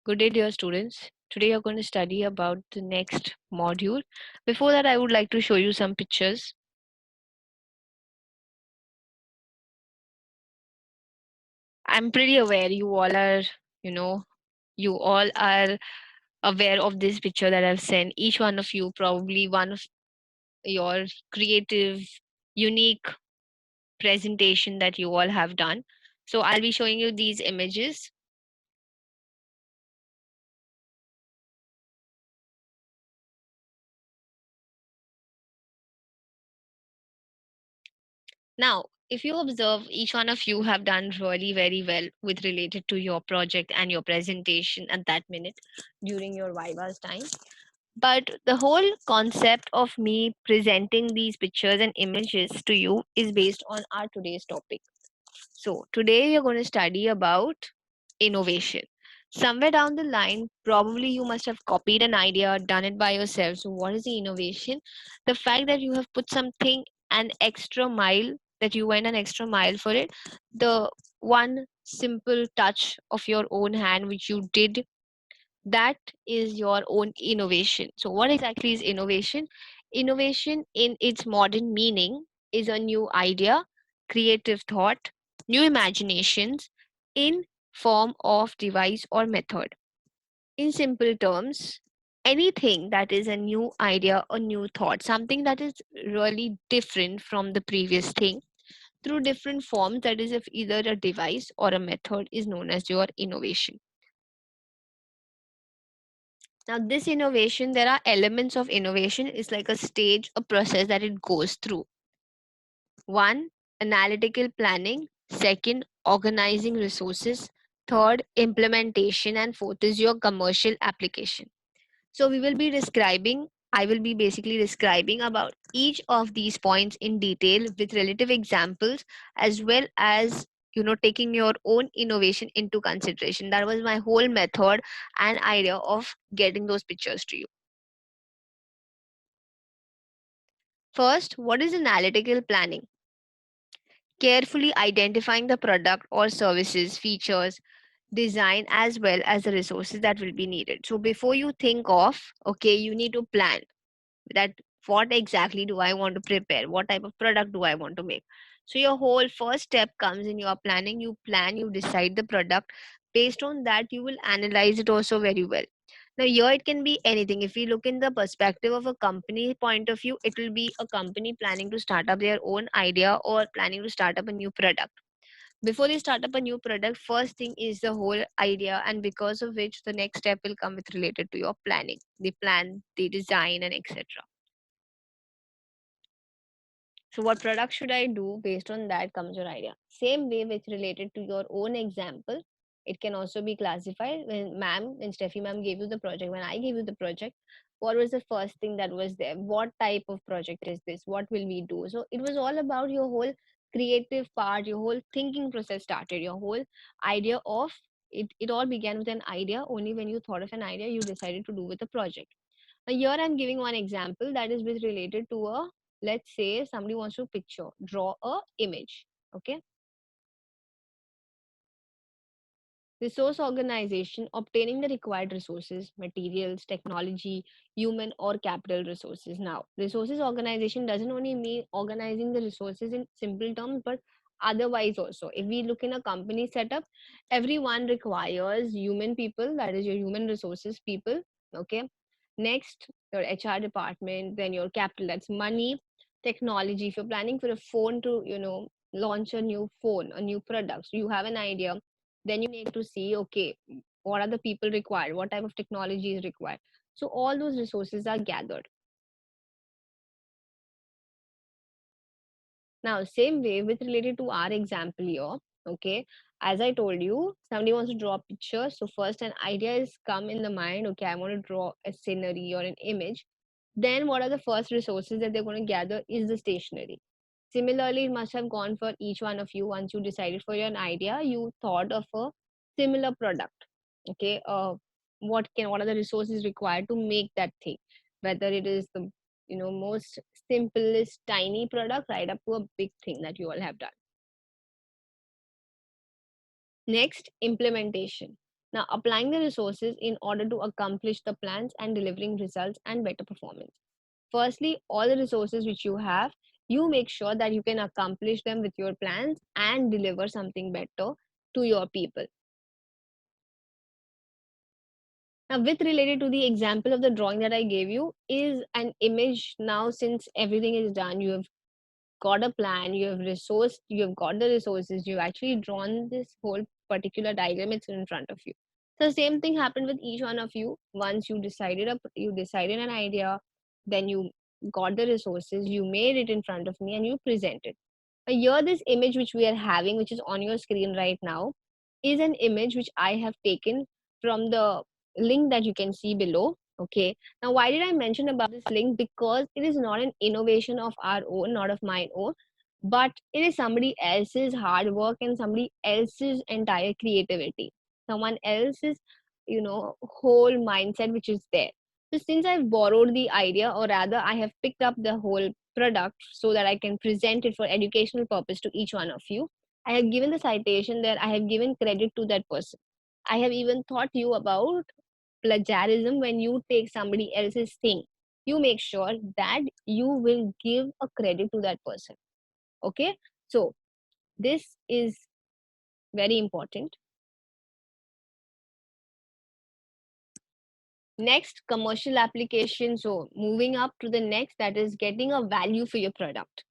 Good day, dear students. Today you're going to study about the next module. Before that, I would like to show you some pictures. I'm pretty aware you all are aware of this picture that I've sent. Each one of you, probably one of your creative, unique presentation that you all have done. So I'll be showing you these images. Now, if you observe, each one of you have done really very well with related to your project and your presentation at that minute during your Viva's time. But the whole concept of me presenting these pictures and images to you is based on our today's topic. So today we're going to study about innovation. Somewhere down the line, probably you must have copied an idea, done it by yourself. So what is the innovation? The fact that you have put something an extra mile, that you went an extra mile for it. The one simple touch of your own hand which you did, that is your own innovation. So what exactly is innovation? Innovation in its modern meaning is a new idea, creative thought, new imaginations in form of device or method. In simple terms, anything that is a new idea or new thought, something that is really different from the previous thing through different forms, that is if either a device or a method, is known as your innovation. Now, this innovation, there are elements of innovation. It's like a stage, a process that it goes through. One, analytical planning. Second, organizing resources. Third, implementation. And fourth is your commercial application. So we will be describing, I will be basically describing about each of these points in detail with relative examples, as well as taking your own innovation into consideration. That was my whole method and idea of getting those pictures to you. First, what is analytical planning? Carefully identifying the product or services, features, design, as well as the resources that will be needed. So before you think of, okay, you need to plan that what exactly do I want to prepare? What type of product do I want to make? So your whole first step comes in your planning. You plan, you decide the product. Based on that, you will analyze it also very well. Now, here it can be anything. If we look in the perspective of a company point of view, it will be a company planning to start up their own idea or planning to start up a new product. Before they start up a new product, first thing is the whole idea, and because of which the next step will come with related to your planning. The plan, the design, and etc. So what product should I do? Based on that comes your idea. Same way with related to your own example, it can also be classified. When Steffi ma'am gave you the project, when I gave you the project, what was the first thing that was there? What type of project is this? What will we do? So it was all about your whole creative part, your whole thinking process started, your whole idea of it. It all began with an idea. Only when you thought of an idea, you decided to do with a project. Here I'm giving one example that is with related to a, let's say somebody wants to draw a image. Okay. Resource organization, obtaining the required resources, materials, technology, human or capital resources. Now, resources organization doesn't only mean organizing the resources in simple terms, but otherwise also. If we look in a company setup, everyone requires human people, that is your human resources people. Okay. Next, your HR department, then your capital, that's money, technology. If you're planning for a phone to, launch a new phone, a new product, so you have an idea, then you need to see, okay, what are the people required, what type of technology is required. So all those resources are gathered. Now, same way with related to our example here. Okay, as I told you, somebody wants to draw a picture. So first an idea is come in the mind. Okay, I want to draw a scenery or an image. Then what are the first resources that they're going to gather is the stationery. Similarly, it must have gone for each one of you. Once you decided for your idea, you thought of a similar product. Okay, what are the resources required to make that thing? Whether it is the most simplest tiny product right up to a big thing that you all have done. Next, implementation. Now, applying the resources in order to accomplish the plans and delivering results and better performance. Firstly, all the resources which you have, you make sure that you can accomplish them with your plans and deliver something better to your people. Now, with related to the example of the drawing that I gave you, is an image. Now, since everything is done, you have got a plan, you have got the resources, you've actually drawn this whole particular diagram, it's in front of you. So the same thing happened with each one of you. Once you decided an idea, then you got the resources, you made it in front of me and you presented. Here, this image which we are having, which is on your screen right now, is an image which I have taken from the link that you can see below. Okay. Now, why did I mention about this link? Because it is not an innovation of our own, not of my own, but it is somebody else's hard work and somebody else's entire creativity. Someone else's, whole mindset which is there. So since I've borrowed the idea, or rather, I have picked up the whole product so that I can present it for educational purpose to each one of you. I have given the citation there. I have given credit to that person. I have even taught you about plagiarism. When you take somebody else's thing, you make sure that you will give a credit to that person. Okay, so this is very important. Next, commercial application. So moving up to the next, that is getting a value for your product.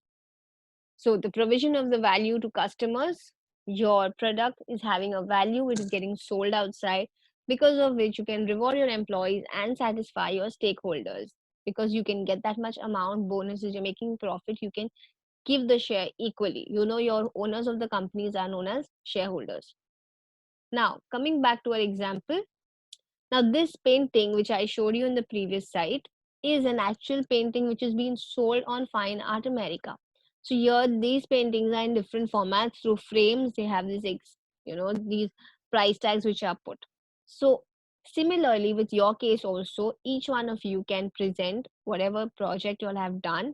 So the provision of the value to customers, your product is having a value, it is getting sold outside, because of which you can reward your employees and satisfy your stakeholders. Because you can get that much amount bonuses, you're making profit, you can give the share equally. Your owners of the companies are known as shareholders. Now, coming back to our example, now this painting which I showed you in the previous site is an actual painting which is being sold on Fine Art America. So here these paintings are in different formats through frames. They have these price tags which are put. So similarly with your case also, each one of you can present whatever project you all have done.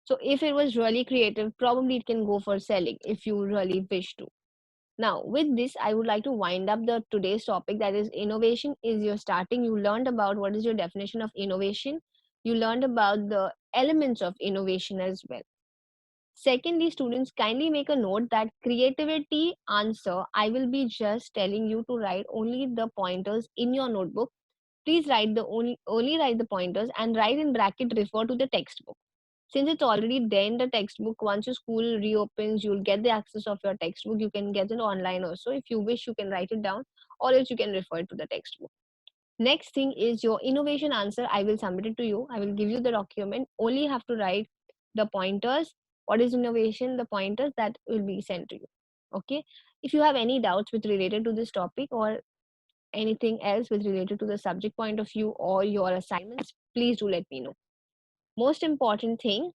So if it was really creative, probably it can go for selling if you really wish to. Now, with this, I would like to wind up the today's topic, that is innovation is your starting. You learned about what is your definition of innovation. You learned about the elements of innovation as well. Secondly, students, kindly make a note that creativity answer, I will be just telling you to write only the pointers in your notebook. Please write the only write the pointers and write in bracket refer to the textbook. Since it's already there in the textbook, once your school reopens, you'll get the access of your textbook. You can get it online also. If you wish, you can write it down, or else you can refer to the textbook. Next thing is your innovation answer. I will submit it to you. I will give you the document. Only you have to write the pointers. What is innovation? The pointers that will be sent to you. Okay. If you have any doubts with related to this topic or anything else with related to the subject point of view or your assignments, please do let me know. Most important thing,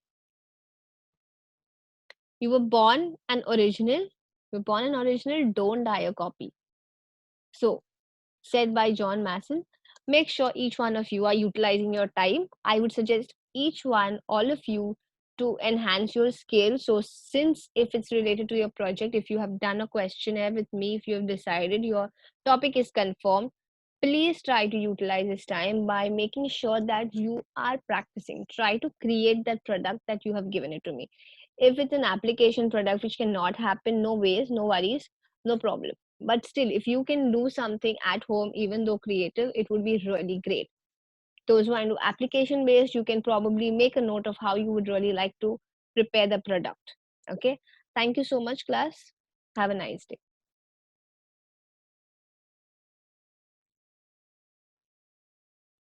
you were born an original. You're born an original, don't die a copy. So, said by John Masson, make sure each one of you are utilizing your time. I would suggest each one, all of you, to enhance your skill. So, since if it's related to your project, if you have done a questionnaire with me, if you have decided your topic is confirmed, please try to utilize this time by making sure that you are practicing. Try to create that product that you have given it to me. If it's an application product which cannot happen, no ways, no worries, no problem. But still, if you can do something at home, even though creative, it would be really great. Those who are into application based, you can probably make a note of how you would really like to prepare the product. Okay. Thank you so much, class. Have a nice day.